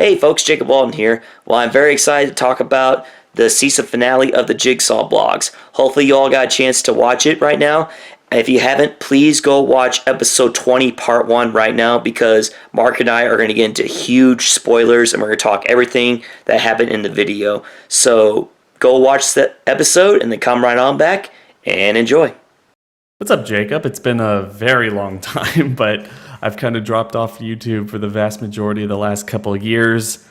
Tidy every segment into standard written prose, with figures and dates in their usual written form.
Hey folks, Jacob Walden here. Well, I'm very excited to talk about the season finale of the Jigsaw blogs. Hopefully you all got a chance to watch it right now. If you haven't, please go watch episode 20 part 1 right now, because Mark and I are going to get into huge spoilers and we're going to talk everything that happened in the video. So go watch the episode and then come right on back and enjoy. What's up, Jacob? It's been a very long time, but I've kind of dropped off YouTube for the vast majority of the last couple of years.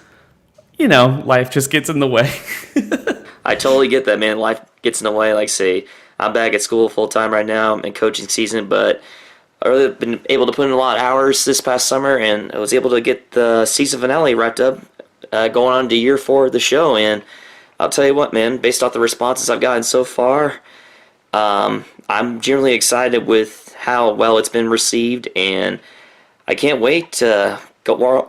You know, life just gets in the way. I totally get that, man. Life gets in the way. Like, say, I'm back at school full time right now. I'm in coaching season, but I've really been able to put in a lot of hours this past summer, and I was able to get the season finale wrapped up, going on to year 4 of the show. And I'll tell you what, man, based off the responses I've gotten so far, I'm generally excited with how well it's been received, and I can't wait to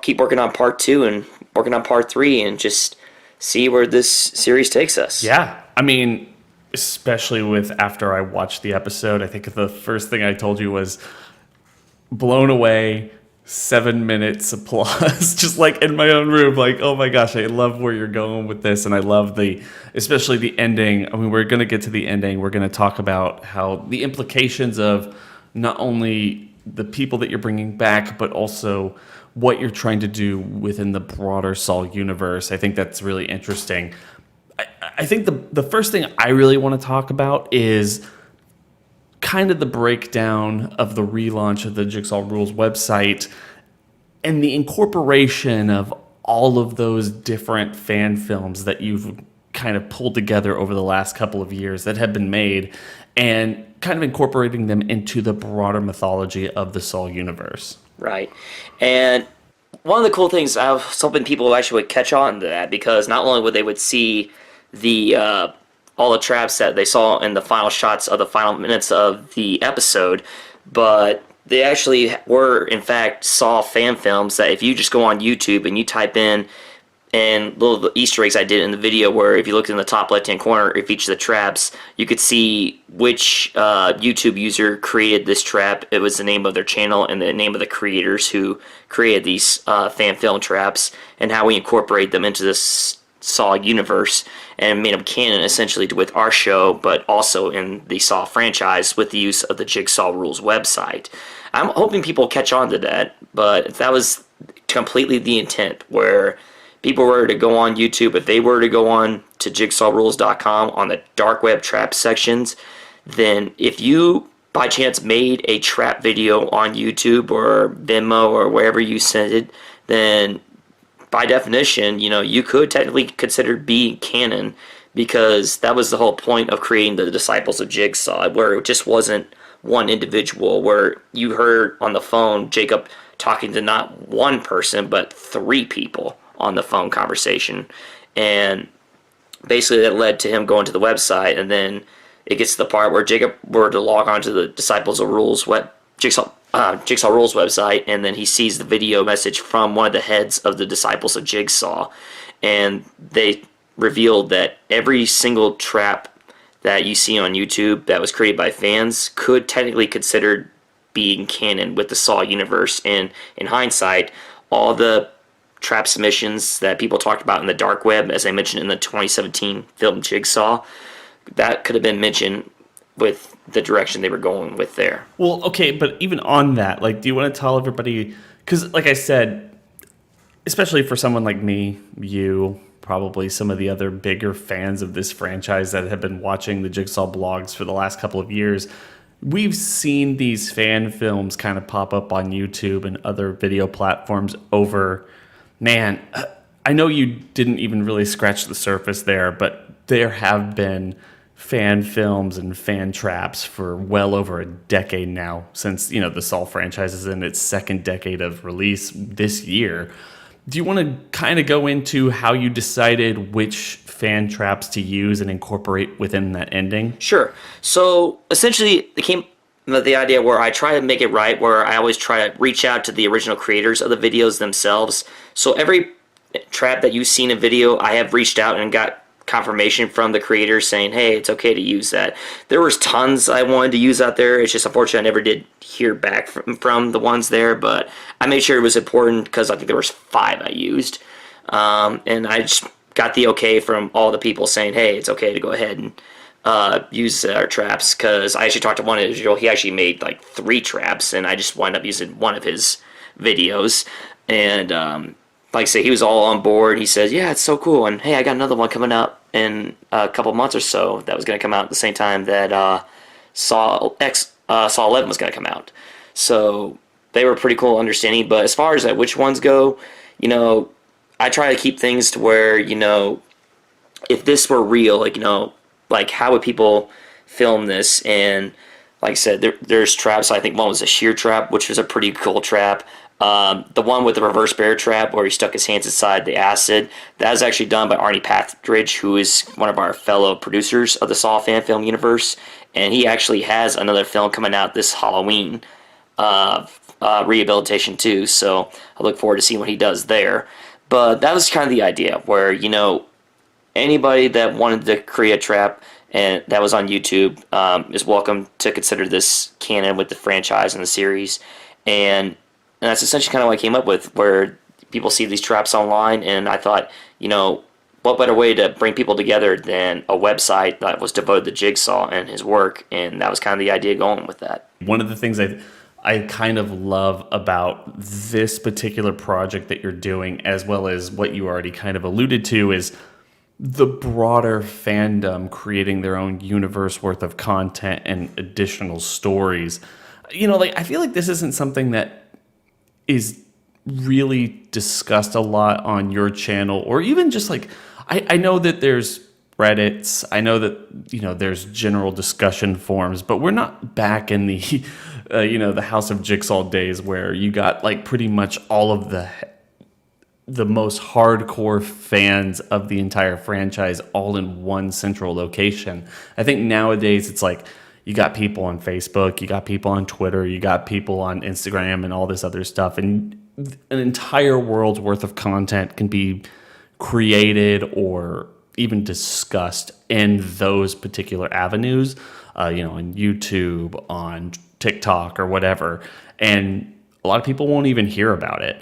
keep working on part 2 and working on part 3 and just see where this series takes us. Yeah, I mean, especially with after I watched the episode, I think the first thing I told you was blown away, 7 minutes applause, just like in my own room, like, oh my gosh, I love where you're going with this, and I love especially the ending. I mean, we're going to get to the ending. We're going to talk about how the implications of not only the people that you're bringing back, but also what you're trying to do within the broader Saw universe. I think that's really interesting. I think the first thing I really want to talk about is kind of the breakdown of the relaunch of the Jigsaw Rules website and the incorporation of all of those different fan films that you've kind of pulled together over the last couple of years that have been made, and kind of incorporating them into the broader mythology of the Saw universe. Right. And one of the cool things, I was hoping people actually would catch on to that, because not only would they would see the all the traps that they saw in the final shots of the final minutes of the episode, but they actually were, in fact, Saw fan films that if you just go on YouTube and you type in, and little Easter eggs I did in the video, where if you look in the top left-hand corner of each of the traps, you could see which YouTube user created this trap. It was the name of their channel and the name of the creators who created these fan film traps, and how we incorporate them into this Saw universe and made them canon essentially with our show, but also in the Saw franchise with the use of the Jigsaw Rules website. I'm hoping people catch on to that, but that was completely the intent, where people were to go on YouTube, if they were to go on to jigsawrules.com on the dark web trap sections, then if you by chance made a trap video on YouTube or Venmo or wherever you sent it, then by definition, you could technically consider being canon, because that was the whole point of creating the Disciples of Jigsaw, where it just wasn't one individual, where you heard on the phone Jacob talking to not one person, but 3 people on the phone conversation. And basically that led to him going to the website, and then it gets to the part where Jacob were to log on to the Disciples of Rules Jigsaw Rules website, and then he sees the video message from one of the heads of the Disciples of Jigsaw, and they revealed that every single trap that you see on YouTube that was created by fans could technically consider being canon with the Saw universe. And in hindsight, all the trap submissions that people talked about in the dark web, as I mentioned in the 2017 film Jigsaw, that could have been mentioned with the direction they were going with there. Well, okay, but even on that, do you want to tell everybody, because like I said, especially for someone like me, you, probably some of the other bigger fans of this franchise that have been watching the Jigsaw blogs for the last couple of years, we've seen these fan films kind of pop up on YouTube and other video platforms over, man, I know you didn't even really scratch the surface there, but there have been fan films and fan traps for well over a decade now, since the Saw franchise is in its 2nd decade of release this year. Do you want to kind of go into how you decided which fan traps to use and incorporate within that ending? Sure. So essentially it came with the idea where I try to make it right, where I always try to reach out to the original creators of the videos themselves. So every trap that you've seen in video, I have reached out and got confirmation from the creators saying, hey, it's okay to use that. There was tons I wanted to use out there. It's just unfortunate I never did hear back from the ones there, but I made sure it was important because I think there was 5 I used. And I just got the okay from all the people saying, hey, it's okay to go ahead and use our traps, because I actually talked to one individual. He actually made like 3 traps, and I just wound up using one of his videos. And like I say, he was all on board. He says, yeah, it's so cool. And hey, I got another one coming out in a couple months or so that was going to come out at the same time that Saw 11 was going to come out. So they were pretty cool understanding. But as far as like which ones go, I try to keep things to where, if this were real, like how would people film this? And like I said, there's traps. I think one was a shear trap, which was a pretty cool trap. The one with the reverse bear trap where he stuck his hands inside the acid, that was actually done by Arnie Patridge, who is one of our fellow producers of the Saw fan film universe. And he actually has another film coming out this Halloween, Rehabilitation 2. So I look forward to seeing what he does there. But that was kind of the idea where, anybody that wanted to create a trap and that was on YouTube is welcome to consider this canon with the franchise and the series. And that's essentially kind of what I came up with, where people see these traps online, and I thought, what better way to bring people together than a website that was devoted to Jigsaw and his work, and that was kind of the idea going with that. One of the things I kind of love about this particular project that you're doing, as well as what you already kind of alluded to, is the broader fandom creating their own universe worth of content and additional stories. I feel like this isn't something that is really discussed a lot on your channel, or even just like, I know that there's Reddits, I know that, there's general discussion forums, but we're not back in the, the House of Jigsaw days where you got like pretty much all of the most hardcore fans of the entire franchise all in one central location. I think nowadays it's like, you got people on Facebook, you got people on Twitter, you got people on Instagram and all this other stuff. And an entire world's worth of content can be created or even discussed in those particular avenues, on YouTube, on TikTok or whatever. And a lot of people won't even hear about it.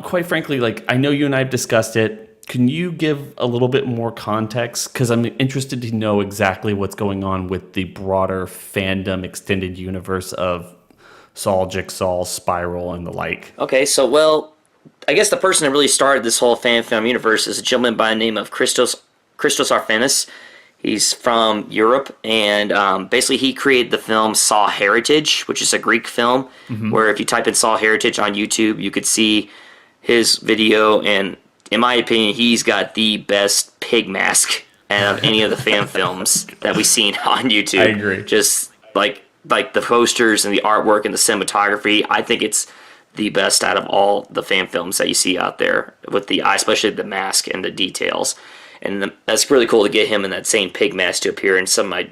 Quite frankly, I know you and I have discussed it. Can you give a little bit more context? Because I'm interested to know exactly what's going on with the broader fandom extended universe of Saw, Jigsaw, Spiral, and the like. Okay, so, I guess the person that really started this whole fan film universe is a gentleman by the name of Christos Arphanis. He's from Europe, and basically he created the film Saw Heritage, which is a Greek film, where if you type in Saw Heritage on YouTube, you could see his video, and in my opinion, he's got the best pig mask out of any of the fan films that we've seen on YouTube. I agree. Just like the posters and the artwork and the cinematography, I think it's the best out of all the fan films that you see out there, with the especially the mask and the details. And that's really cool to get him in that same pig mask to appear in some of my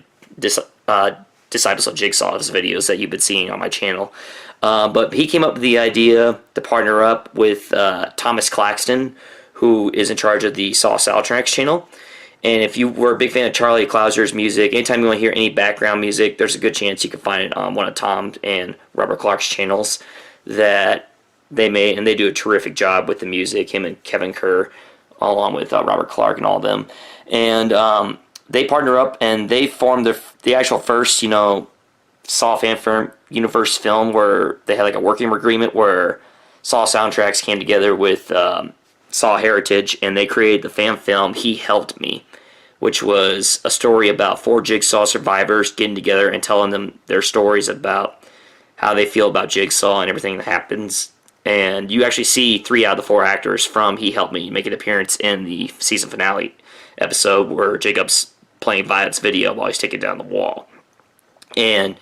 Disciples of Jigsaw's videos that you've been seeing on my channel. But he came up with the idea to partner up with Thomas Claxton, who is in charge of the Saw Soundtracks channel. And if you were a big fan of Charlie Clouser's music, anytime you want to hear any background music, there's a good chance you can find it on one of Tom and Robert Clark's channels that they made, and they do a terrific job with the music, him and Kevin Kerr, along with Robert Clark and all of them. And they partner up, and they formed the actual first, Saw fan film universe film, where they had like a working agreement where Saw Soundtracks came together with Saw Heritage, and they created the fan film He Helped Me, which was a story about 4 Jigsaw survivors getting together and telling them their stories about how they feel about Jigsaw and everything that happens. And you actually see 3 out of the 4 actors from He Helped Me make an appearance in the season finale episode where Jacob's playing Violet's video while he's taking down the wall. And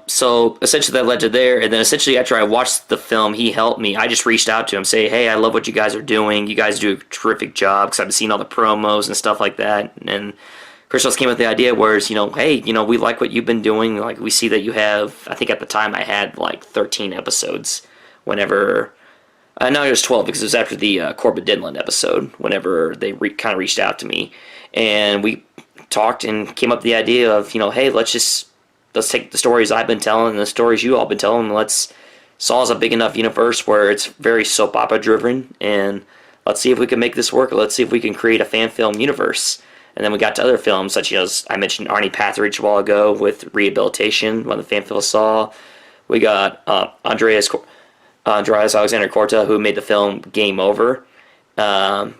so essentially that led to there. And then essentially after I watched the film He Helped Me, I just reached out to him, say, hey, I love what you guys are doing. You guys do a terrific job, because I've been seeing all the promos and stuff like that. And Christos came with the idea where, hey, we like what you've been doing. Like, we see that you have, I think at the time I had like 13 episodes whenever, no, it was 12 because it was after the Corbett Denland episode, whenever they kind of reached out to me. And we talked and came up with the idea of, hey, let's take the stories I've been telling and the stories you all been telling, and let's Saw is a big enough universe where it's very soap opera driven, and let's see if we can make this work. Let's see if we can create a fan film universe. And then we got to other films such as I mentioned Arnie Pathridge a while ago with Rehabilitation, one of the fan films Saw. We got Andreas Alexander Corta, who made the film Game Over,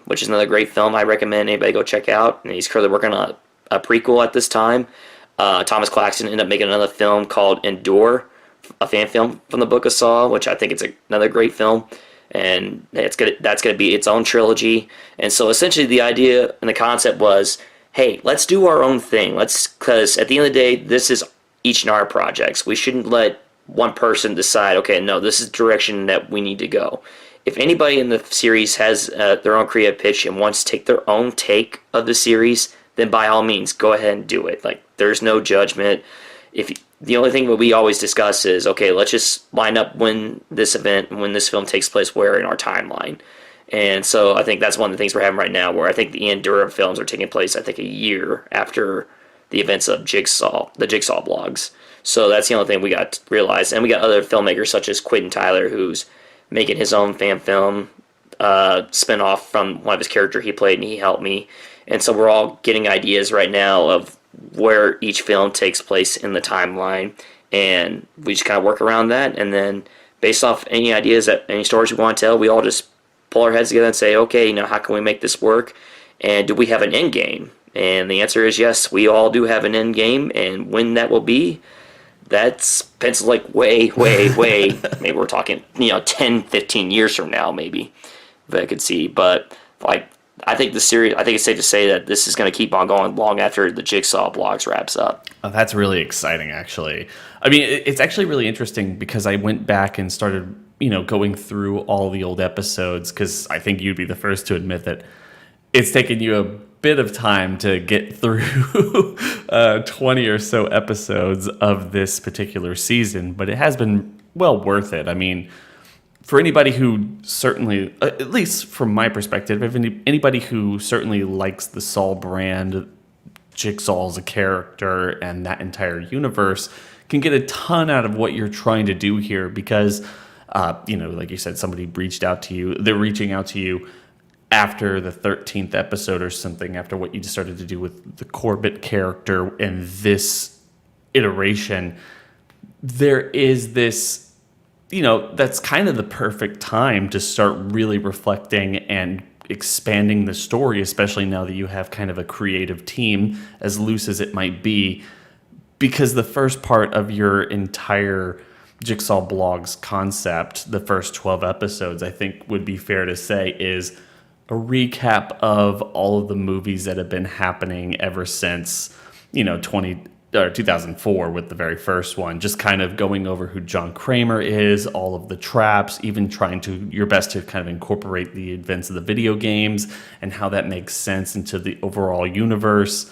which is another great film I recommend anybody go check out. And he's currently working on a prequel at this time. Thomas Claxton ended up making another film called Endure, a fan film from the Book of Saw, which I think it's another great film. And that's gonna be its own trilogy. And so essentially the idea and the concept was, hey, let's do our own thing. Because at the end of the day, this is each in our projects. We shouldn't let one person decide, okay, no, this is the direction that we need to go. If anybody in the series has their own creative pitch and wants to take their own take of the series, then by all means, go ahead and do it. Like, there's no judgment. The only thing that we always discuss is, okay, let's just line up when this film takes place where in our timeline. And so I think that's one of the things we're having right now, where I think the Endura films are taking place, I think, a year after the events of Jigsaw, the Jigsaw blogs. So that's the only thing we got to realize. And we got other filmmakers such as Quentin Tyler, who's making his own fan film spin-off from one of his characters he played, and He Helped Me. And so we're all getting ideas right now of where each film takes place in the timeline, and we just kind of work around that. And then based off any ideas, any stories we want to tell, we all just pull our heads together and say, okay, how can we make this work? And do we have an end game? And the answer is yes, we all do have an end game, and when that will be, that's penciled like way, maybe we're talking, 10, 15 years from now, maybe, if I could see. But like, I think it's safe to say that this is going to keep on going long after the Jigsaw blogs wraps up. Oh, that's really exciting, actually. I mean, it's actually really interesting because I went back and started, going through all the old episodes, because I think you'd be the first to admit that it's taken you a bit of time to get through 20 or so episodes of this particular season, but it has been well worth it. I mean, for anybody who certainly, at least from my perspective, if anybody who certainly likes the Saw brand, Jigsaw as a character, and that entire universe, can get a ton out of what you're trying to do here, because, like you said, somebody reached out to you. They're reaching out to you after the 13th episode or something, after what you started to do with the Corbett character in this iteration. There is this, that's kind of the perfect time to start really reflecting and expanding the story, especially now that you have kind of a creative team, as loose as it might be, because the first part of your entire Jigsaw blogs concept, the first 12 episodes, I think would be fair to say, is a recap of all of the movies that have been happening ever since, 2004 with the very first one, just kind of going over who John Kramer is, all of the traps, even trying to your best to kind of incorporate the events of the video games and how that makes sense into the overall universe.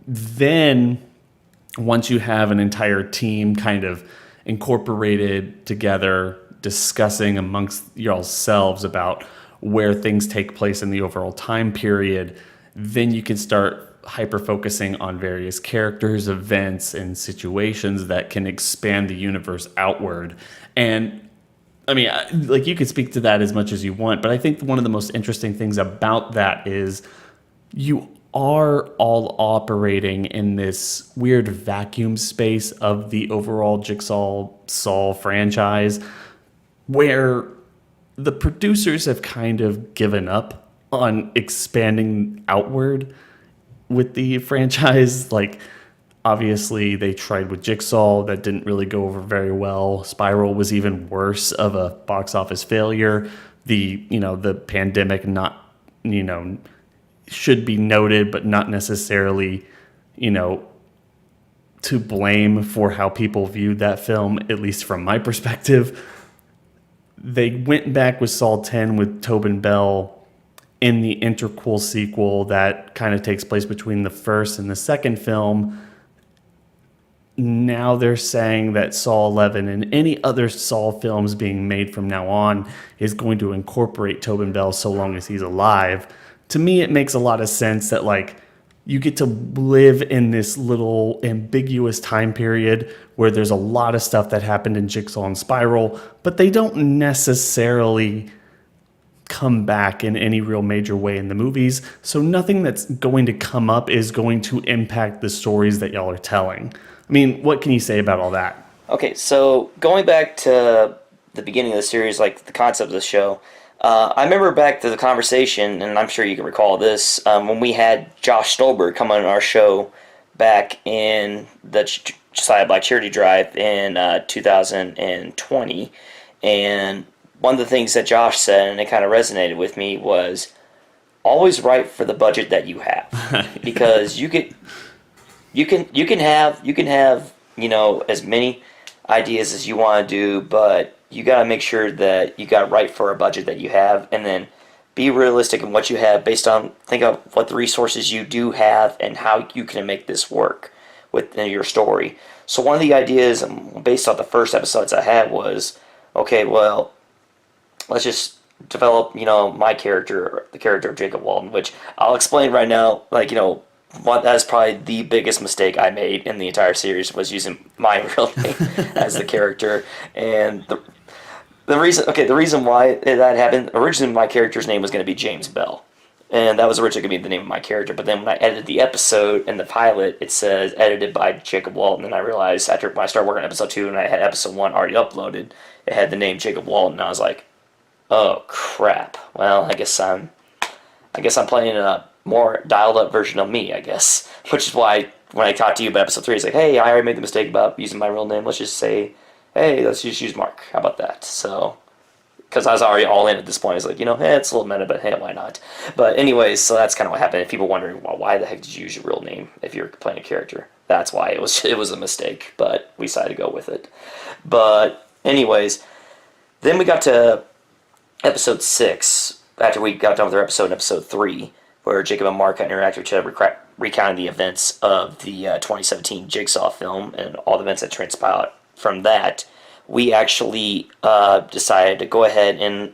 Then once you have an entire team kind of incorporated together, discussing amongst yourselves about where things take place in the overall time period, then you can start hyper-focusing on various characters, events, and situations that can expand the universe outward. And I mean, like, you can speak to that as much as you want, but I think one of the most interesting things about that is you are all operating in this weird vacuum space of the overall Jigsaw Saw franchise, where the producers have kind of given up on expanding outward with the franchise. Like, obviously they tried with Jigsaw, that didn't really go over very well. Spiral was even worse of a box office failure. The pandemic, not, should be noted, but not necessarily, to blame for how people viewed that film, at least from my perspective. They went back with Saw 10 with Tobin Bell in the interquel sequel that kind of takes place between the first and the second film. Now they're saying that Saw 11 and any other Saw films being made from now on is going to incorporate Tobin Bell so long as he's alive. To me, it makes a lot of sense that, like, you get to live in this little ambiguous time period where there's a lot of stuff that happened in Jigsaw and Spiral, but they don't necessarily come back in any real major way in the movies. So nothing that's going to come up is going to impact the stories that y'all are telling. I mean, what can you say about all that? Okay, so going back to the beginning of the series, like the concept of the show, I remember back to the conversation, and I'm sure you can recall this, when we had Josh Stolberg come on our show back in the Josiah Black Charity Drive in 2020, and one of the things that Josh said, and it kind of resonated with me, was always write for the budget that you have, because you can have as many ideas as you want to do, but you got to make sure that you got to write for a budget that you have, and then be realistic in what you have based on think of what the resources you do have and how you can make this work within your story. So one of the ideas, based on the first episodes I had, was okay. Well, let's just develop my character, the character of Jacob Walton, which I'll explain right now. That's probably the biggest mistake I made in the entire series, was using my real name as the character. And the reason why that happened, originally my character's name was going to be James Bell. And that was originally going to be the name of my character. But then when I edited the episode in the pilot, it says edited by Jacob Walton. And I realized when I started working on episode 2 and I had episode 1 already uploaded, it had the name Jacob Walton. And I was like, oh crap. Well, I guess I'm playing a more dialed up version of me, I guess. Which is why when I talked to you about episode 3, it's like, hey, I already made the mistake about using my real name. Let's just say, hey, let's just use Mark. How about that? So, because I was already all in at this point. It's like, it's a little meta, but hey, why not? But anyways, so that's kind of what happened. If people wondering, well, why the heck did you use your real name if you're playing a character? That's why it was a mistake, but we decided to go with it. But anyways, then we got to episode 6, after we got done with our episode in episode 3, where Jacob and Mark interacted with each other, recounting the events of the 2017 Jigsaw film and all the events that transpired from that. We actually decided to go ahead and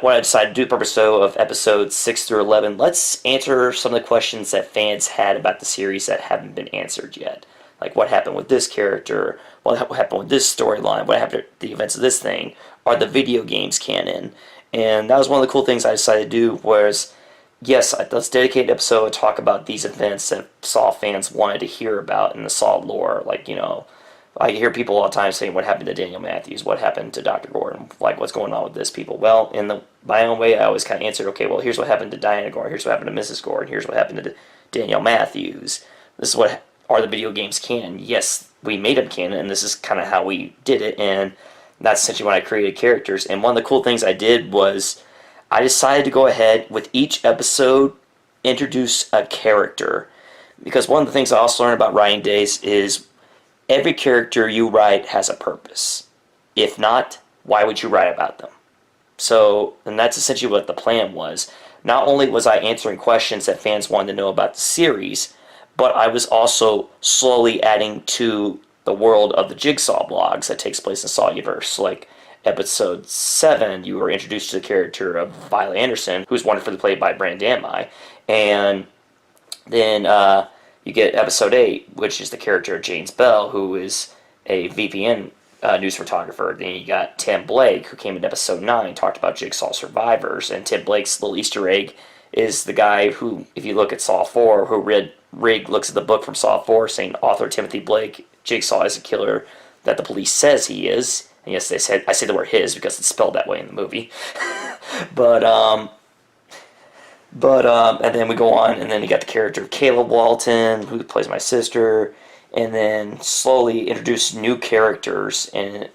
what I decided to do the purpose of episodes 6 through 11, let's answer some of the questions that fans had about the series that haven't been answered yet. Like, what happened with this character? What happened with this storyline? What happened to the events of this thing? Are the video games canon? And that was one of the cool things I decided to do, was, yes, let's dedicate an episode to talk about these events that Saw fans wanted to hear about in the Saw lore. Like, I hear people all the time saying, what happened to Daniel Matthews? What happened to Dr. Gordon? Like, what's going on with this people? Well, in my own way, I always kind of answered, okay, well, here's what happened to Diana Gordon. Here's what happened to Mrs. Gordon. Here's what happened to Daniel Matthews. This is what are the video games canon. Yes, we made them canon, and this is kind of how we did it, and that's essentially when I created characters. And one of the cool things I did was I decided to go ahead with each episode, introduce a character. Because one of the things I also learned about writing days is every character you write has a purpose. If not, why would you write about them? So, and that's essentially what the plan was. Not only was I answering questions that fans wanted to know about the series, but I was also slowly adding to the world of the Jigsaw blogs that takes place in Saw Universe. Like episode 7, you were introduced to the character of Violet Anderson, who's wonderfully played by Brandon Damai. And then you get episode 8, which is the character of James Bell, who is a VPN news photographer. Then you got Tim Blake, who came in episode 9, talked about Jigsaw survivors. And Tim Blake's little Easter egg is the guy who, if you look at Saw 4, who Rig looks at the book from Saw 4 saying author Timothy Blake, Jigsaw is a killer that the police says he is. And yes, I say the word his because it's spelled that way in the movie. but and then we go on, and then you got the character of Caleb Walton, who plays my sister, and then slowly introduce new characters and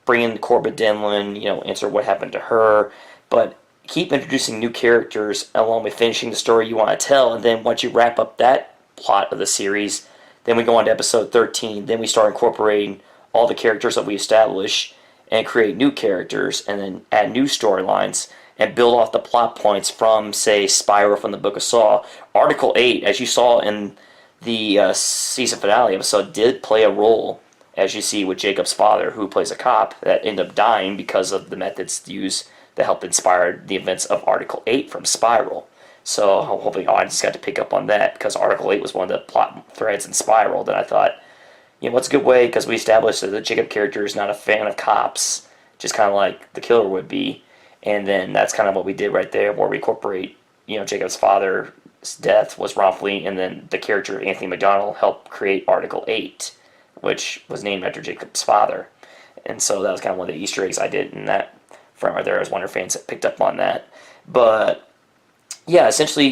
bring in Corbett Denlin, answer what happened to her, but keep introducing new characters along with finishing the story you want to tell, and then once you wrap up that plot of the series, then we go on to episode 13, then we start incorporating all the characters that we establish and create new characters, and then add new storylines, and build off the plot points from, say, Spiral from the Book of Saw. Article 8, as you saw in the season finale episode, did play a role, as you see with Jacob's father, who plays a cop, that ended up dying because of the methods used that helped inspire the events of Article 8 from Spiral. So I'm hoping I just got to pick up on that because Article 8 was one of the plot threads in Spiral that I thought, what's a good way, because we established that the Jacob character is not a fan of cops, just kind of like the killer would be. And then that's kind of what we did right there, where we incorporate, Jacob's father's death was wrongfully, and then the character Anthony McDonald helped create Article 8, which was named after Jacob's father. And so that was kind of one of the Easter eggs I did in that front right there. I was wondering if fans that picked up on that. But yeah, essentially,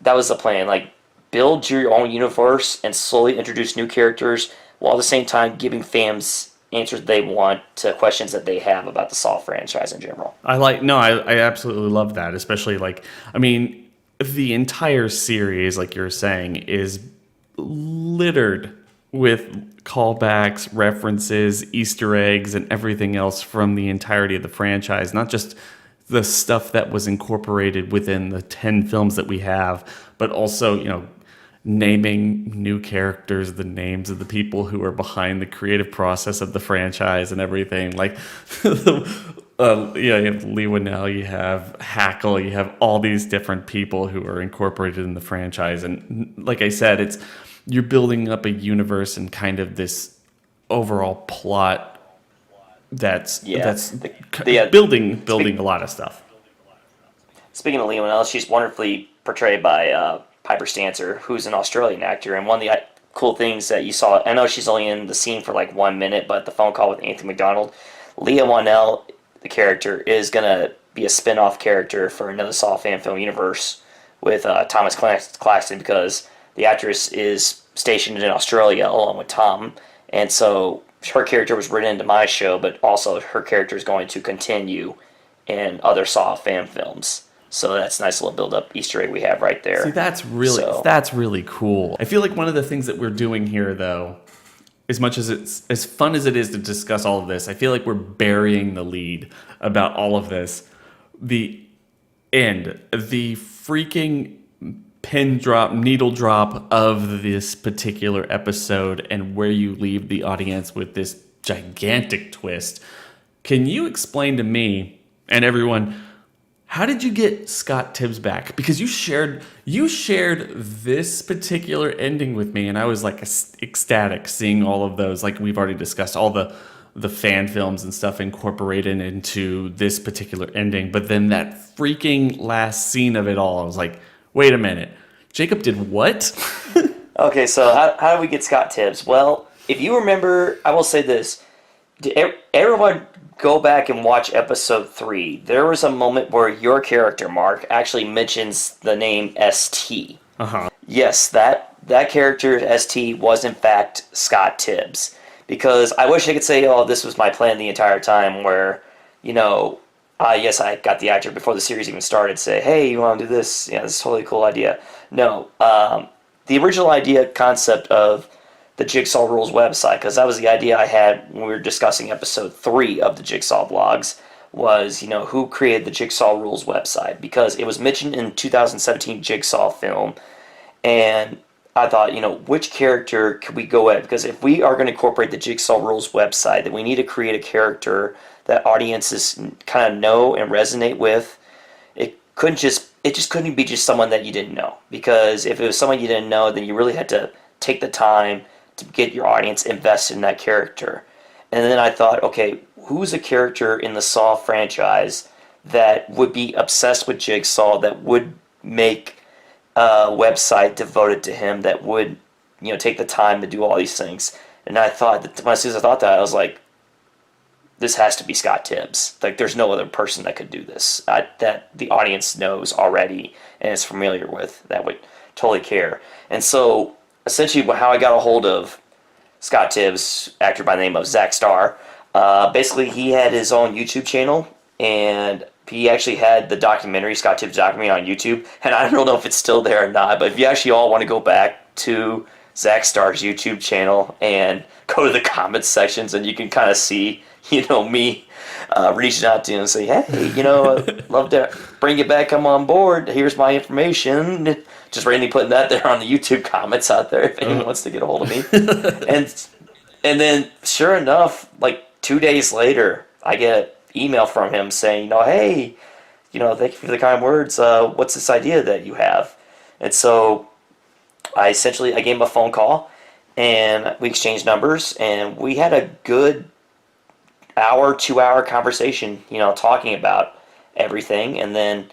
that was the plan. Like, build your own universe and slowly introduce new characters while at the same time giving fans answers they want to questions that they have about the Saw franchise in general. I absolutely love that, especially the entire series, like you're saying, is littered with callbacks, references, Easter eggs, and everything else from the entirety of the franchise, not just the stuff that was incorporated within the 10 films that we have, but also, naming new characters, the names of the people who are behind the creative process of the franchise and everything. Like, you have Lee Winnell, you have Hackle, you have all these different people who are incorporated in the franchise. And like I said, you're building up a universe and kind of this overall plot that's building a lot of stuff. Speaking of Lee Winnell, she's wonderfully portrayed by Piper Stancer, who's an Australian actor. And one of the cool things that you saw, I know she's only in the scene for like 1 minute, but the phone call with Anthony McDonald, Leah Winnell, the character, is going to be a spin-off character for another Saw fan film universe with Thomas Claxton, because the actress is stationed in Australia along with Tom. And so her character was written into my show, but also her character is going to continue in other Saw fan films. So that's a nice little build-up Easter egg we have right there. See, that's really cool. I feel like one of the things that we're doing here, though, as much as it's as fun as it is to discuss all of this, I feel like we're burying the lead about all of this. The freaking needle drop of this particular episode, and where you leave the audience with this gigantic twist. Can you explain to me and everyone, how did you get Scott Tibbs back? Because you shared this particular ending with me, and I was like ecstatic seeing all of those, like we've already discussed, all the fan films and stuff incorporated into this particular ending. But then that freaking last scene of it all, I was like, wait a minute, Jacob did what? Okay, so how do we get Scott Tibbs? Well, if you remember, I will say this. Did everyone go back and watch episode 3? There was a moment where your character, Mark, actually mentions the name ST. Uh-huh. Yes, that character, ST, was in fact Scott Tibbs. Because I wish I could say, oh, this was my plan the entire time, where, yes, I got the actor before the series even started to say, hey, you want to do this? Yeah, this is a totally cool idea. No, the original idea concept of the Jigsaw Rules website, because that was the idea I had when we were discussing episode 3 of the Jigsaw vlogs, was, who created the Jigsaw Rules website, because it was mentioned in 2017 Jigsaw film, and I thought, which character could we go at? Because if we are going to incorporate the Jigsaw Rules website, then we need to create a character that audiences kind of know and resonate with. It just couldn't be just someone that you didn't know, because if it was someone you didn't know, then you really had to take the time to get your audience invested in that character. And then I thought, okay, who's a character in the Saw franchise that would be obsessed with Jigsaw, that would make a website devoted to him, that would, take the time to do all these things. And I thought, as soon as I thought that, I was like, this has to be Scott Tibbs. Like, there's no other person that could do this, that the audience knows already and is familiar with, that would totally care. And so essentially how I got a hold of Scott Tibbs, actor by the name of Zach Starr, basically he had his own YouTube channel, and he actually had the documentary, Scott Tibbs documentary, on YouTube, and I don't know if it's still there or not, but if you actually all want to go back to Zach Starr's YouTube channel and go to the comments sections, and you can kind of see, me reaching out to him and say, hey, I'd love to bring you back, come on board, here's my information. Just randomly putting that there on the YouTube comments out there if anyone wants to get a hold of me. and then, sure enough, like 2 days later, I get an email from him saying, hey, thank you for the kind words. What's this idea that you have? And so I gave him a phone call, and we exchanged numbers, and we had a good hour, 2 hour conversation, talking about everything. And then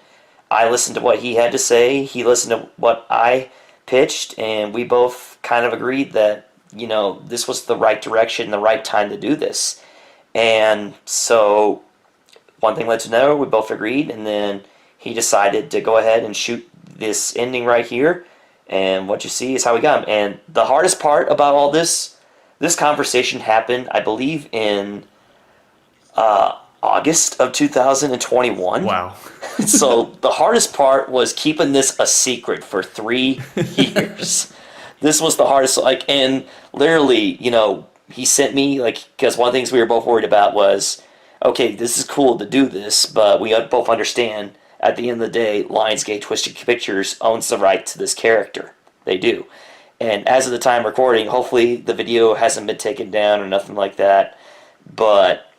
I listened to what he had to say. He listened to what I pitched, and we both kind of agreed that, this was the right direction, the right time to do this. And so one thing led to another. We both agreed, and then he decided to go ahead and shoot this ending right here. And what you see is how we got him. And the hardest part about all this conversation happened, I believe, in August of 2021. Wow. So the hardest part was keeping this a secret for 3 years. This was the hardest. And literally, he sent me, because one of the things we were both worried about was, okay, this is cool to do this, but we both understand at the end of the day, Lionsgate Twisted Pictures owns the right to this character. They do. And as of the time recording, hopefully the video hasn't been taken down or nothing like that. But,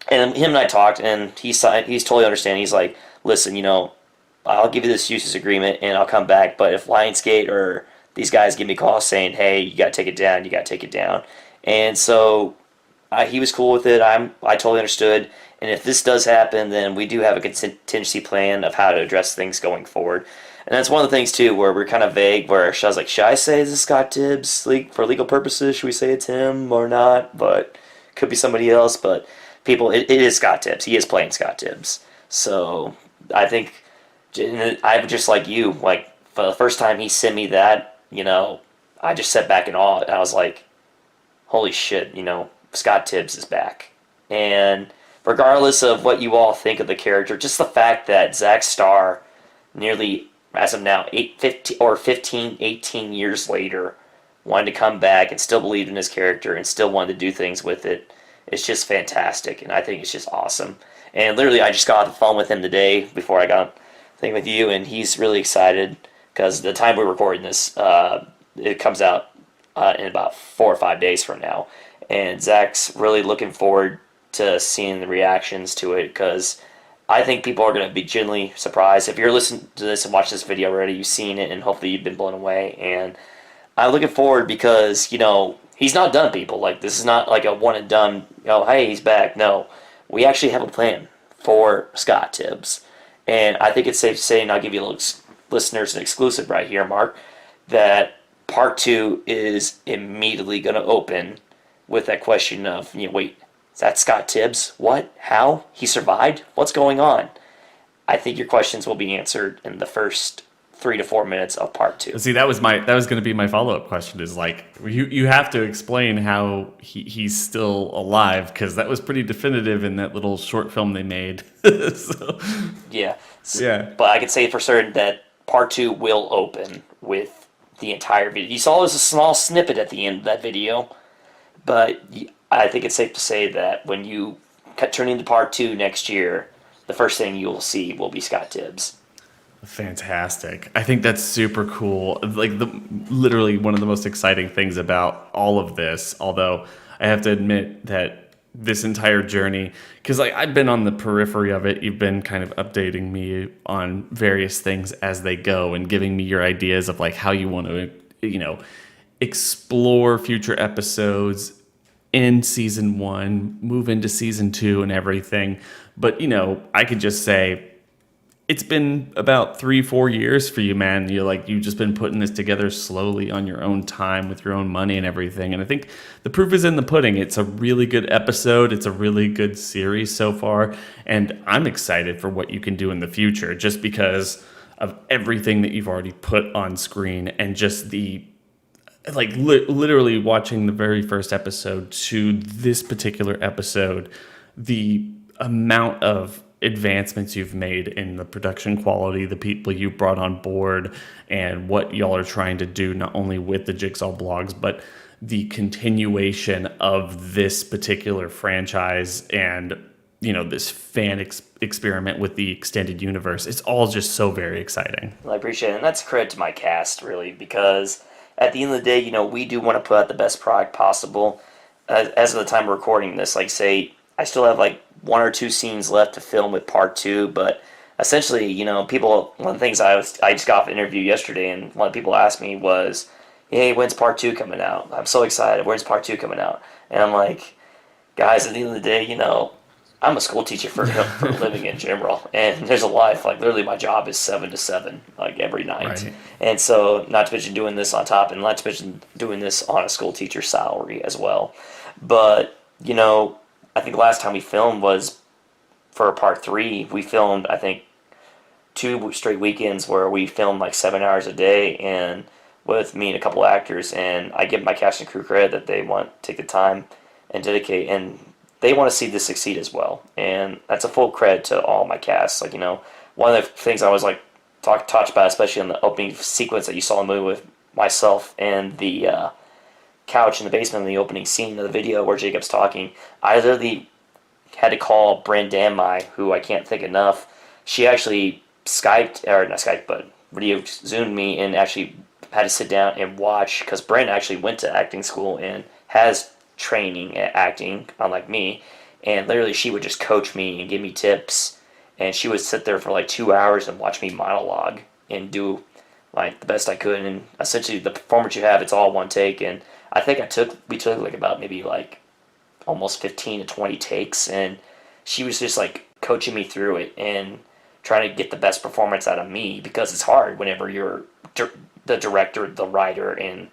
and him and I talked, and he's totally understanding. He's like, listen, I'll give you this uses agreement and I'll come back, but if Lionsgate or these guys give me calls saying, hey, you got to take it down, you got to take it down. And so he was cool with it. I totally understood. And if this does happen, then we do have a contingency plan of how to address things going forward. And that's one of the things, too, where we're kind of vague, where I was like, should I say this is Scott Tibbs for legal purposes? Should we say it's him or not? But it could be somebody else. But people, it is Scott Tibbs. He is playing Scott Tibbs. So I think I'm just like you. For the first time he sent me that, I just sat back in awe. I was like, holy shit, Scott Tibbs is back. And regardless of what you all think of the character, just the fact that Zack Starr, nearly, as of now, 15, 18 years later, wanted to come back and still believed in his character and still wanted to do things with it, it's just fantastic. And I think it's just awesome. And literally, I just got off the phone with him today before I got on the thing with you, and he's really excited because the time we're recording this, it comes out in about 4 or 5 days from now. And Zach's really looking forward to seeing the reactions to it, because I think people are going to be genuinely surprised. If you're listening to this and watch this video already, you've seen it, and hopefully you've been blown away. And I'm looking forward because, he's not done, people. This is not like a one and done, hey, he's back. No, we actually have a plan for Scott Tibbs. And I think it's safe to say, and I'll give you listeners an exclusive right here, Mark, that part 2 is immediately going to open with that question of, wait, is that Scott Tibbs? What? How? He survived? What's going on? I think your questions will be answered in the first 3 to 4 minutes of part 2. See, that was going to be my follow-up question, is you have to explain how he's still alive, because that was pretty definitive in that little short film they made. So, yeah. Yeah. But I can say for certain that part 2 will open with the entire video. You saw there's a small snippet at the end of that video, but I think it's safe to say that when you turn into part 2 next year, the first thing you'll see will be Scott Tibbs. Fantastic. I think that's super cool. Literally one of the most exciting things about all of this, although I have to admit that this entire journey, because I've been on the periphery of it, you've been kind of updating me on various things as they go and giving me your ideas of how you want to, explore future episodes in season 1, move into season 2 and everything. But, I could just say, it's been about 3-4 years for you, man. You've just been putting this together slowly on your own time with your own money and everything. And I think the proof is in the pudding. It's a really good episode. It's a really good series so far. And I'm excited for what you can do in the future, just because of everything that you've already put on screen, and just the literally watching the very first episode to this particular episode, the amount of advancements you've made in the production quality, the people you brought on board, and what y'all are trying to do, not only with the Jigsaw blogs, but the continuation of this particular franchise and, this fan experiment with the extended universe. It's all just so very exciting. Well, I appreciate it. And that's credit to my cast, really, because at the end of the day, we do want to put out the best product possible. As of the time of recording this, I still have 1 or 2 scenes left to film with part 2, but essentially, people. One of the things I just got off an interview yesterday, and one of the people asked me was, "Hey, when's part two coming out? I'm so excited. When's part two coming out?" And I'm like, guys, at the end of the day, I'm a school teacher for a living in general, and there's a life. Like literally, my job is 7 to 7, like every night, Right. and so not to mention doing this on top, and not to mention doing this on a school teacher salary as well. But I think the last time we filmed was for part three. We filmed, I think, 2 straight weekends where we filmed like 7 hours a day, and with me and a couple actors. And I give my cast and crew credit that they want to take the time and dedicate, and they want to see this succeed as well. And that's a full credit to all my cast. Like one of the things I was like talked about, especially in the opening sequence that you saw in the movie with myself and the couch in the basement in the opening scene of the video where Jacob's talking. I literally had to call Bryn Danmai, who I can't thank enough. She actually Skyped, or not Skyped, but video Zoomed me and actually had to sit down and watch, because Bryn actually went to acting school and has training at acting, unlike me. And literally, she would just coach me and give me tips. And she would sit there for like 2 hours and watch me monologue and do like the best I could. And essentially, the performance you have, it's all one take. And I think we took like about maybe like almost 15 to 20 takes, and she was just like coaching me through it and trying to get the best performance out of me, because it's hard whenever you're the director, the writer, and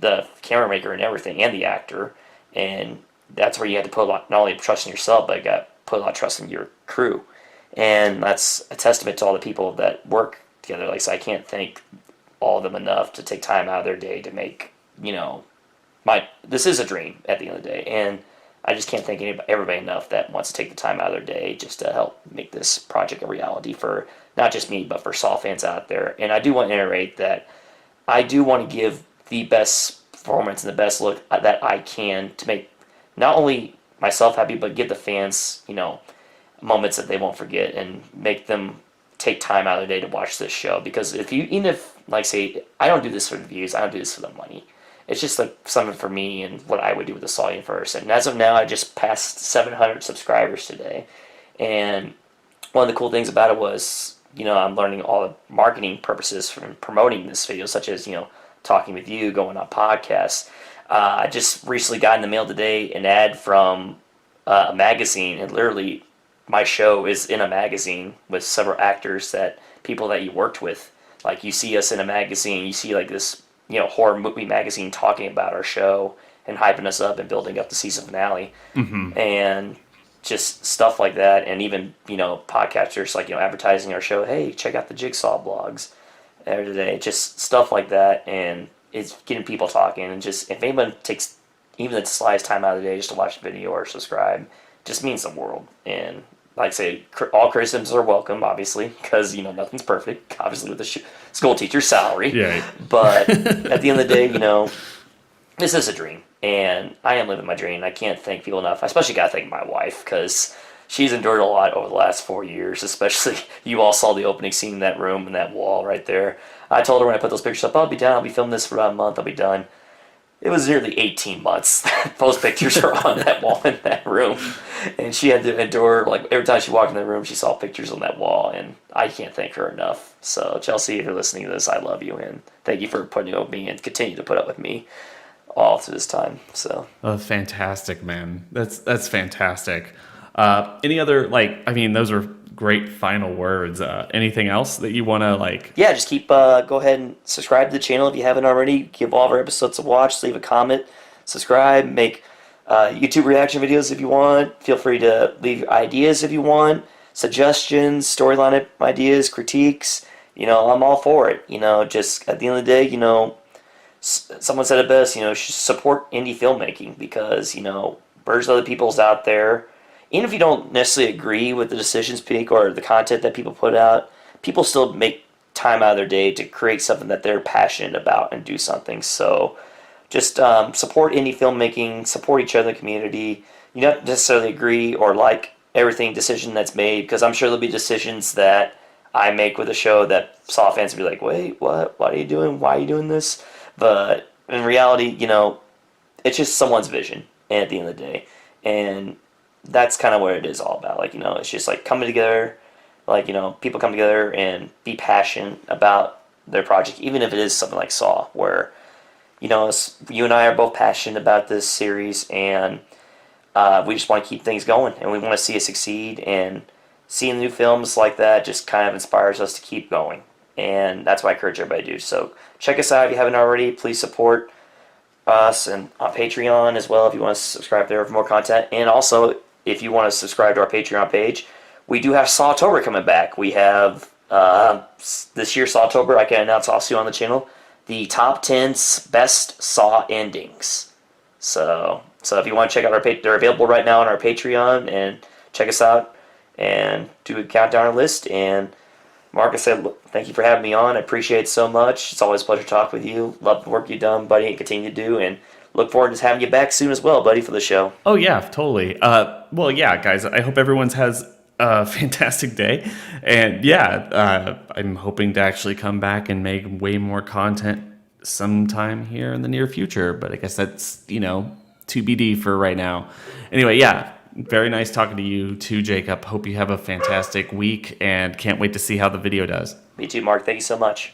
the camera maker and everything, and the actor. And that's where you had to put a lot, not only trust in yourself, but you got to put a lot of trust in your crew. And that's a testament to all the people that work together. Like, so I can't thank all of them enough to take time out of their day to make, this is a dream at the end of the day. And I just can't thank everybody enough that wants to take the time out of their day just to help make this project a reality for not just me, but for Saw fans out there. And I do want to iterate that I do want to give the best performance and the best look that I can to make not only myself happy, but give the fans, moments that they won't forget, and make them take time out of their day to watch this show. Because even if, like, say, I don't do this for the views, I don't do this for the money. It's just like something for me and what I would do with the Saw universe. And as of now, I just passed 700 subscribers today. And one of the cool things about it was, I'm learning all the marketing purposes from promoting this video, such as, talking with you, going on podcasts. I just recently got in the mail today an ad from a magazine, and literally my show is in a magazine with several actors, people that you worked with. Like, you see us in a magazine, you see like this, horror movie magazine talking about our show and hyping us up and building up the season finale. Mm-hmm. And just stuff like that. And even, podcasters like, advertising our show. Hey, check out the Jigsaw blogs every day. Just stuff like that. And it's getting people talking. And just, if anyone takes even the slightest time out of the day just to watch the video or subscribe, just means the world. And like I say, all criticisms are welcome, obviously, because, nothing's perfect, obviously, with the school teacher's salary. Yeah. But at the end of the day, this is a dream, and I am living my dream. I can't thank people enough. I especially got to thank my wife, because she's endured a lot over the last 4 years, especially you all saw the opening scene in that room and that wall right there. I told her when I put those pictures up, I'll be done. I'll be filming this for about a month. I'll be done. It was nearly 18 months that those pictures are on that wall in that room. And she had to endure, like, every time she walked in the room, she saw pictures on that wall. And I can't thank her enough. So, Chelsea, if you're listening to this, I love you. And thank you for putting up with me and continue to put up with me all through this time. So, oh, fantastic, man. That's fantastic. Any other, those are great final words. Anything else that you want to, Yeah, just go ahead and subscribe to the channel if you haven't already. Give all of our episodes a watch. Leave a comment. Subscribe. Make YouTube reaction videos if you want. Feel free to leave ideas if you want. Suggestions, storyline ideas, critiques. I'm all for it. Just at the end of the day, someone said it best, support indie filmmaking, because, there's other people's out there. Even if you don't necessarily agree with the decisions pick or the content that people put out, people still make time out of their day to create something that they're passionate about and do something. So just support indie filmmaking, support each other in the community. You don't necessarily agree or like everything decision that's made, because I'm sure there'll be decisions that I make with a show that Saw fans will be like, wait, what are you doing? Why are you doing this? But in reality, it's just someone's vision at the end of the day. And that's kind of what it is all about. It's just like coming together, like, people come together and be passionate about their project, even if it is something like Saw, where you and I are both passionate about this series, and we just want to keep things going, and we want to see it succeed. And seeing new films like that just kind of inspires us to keep going, and that's what I encourage everybody to do. So check us out if you haven't already. Please support us and on Patreon as well if you want to subscribe there for more content. And also, if you want to subscribe to our Patreon page, we do have Sawtober coming back. We have this year Sawtober. I can announce also on the channel the top 10 best Saw endings. So if you want to check out they're available right now on our Patreon, and check us out and do a countdown list. And Mark, I said, thank you for having me on. I appreciate it so much. It's always a pleasure to talk with you. Love the work you've done, buddy, and continue to do. And look forward to having you back soon as well, buddy, for the show. Oh, yeah, totally. Well, yeah, guys, I hope everyone's has a fantastic day. And yeah, I'm hoping to actually come back and make way more content sometime here in the near future. But I guess that's, TBD for right now. Anyway, yeah. Very nice talking to you too, Jacob. Hope you have a fantastic week and can't wait to see how the video does. Me too, Mark. Thank you so much.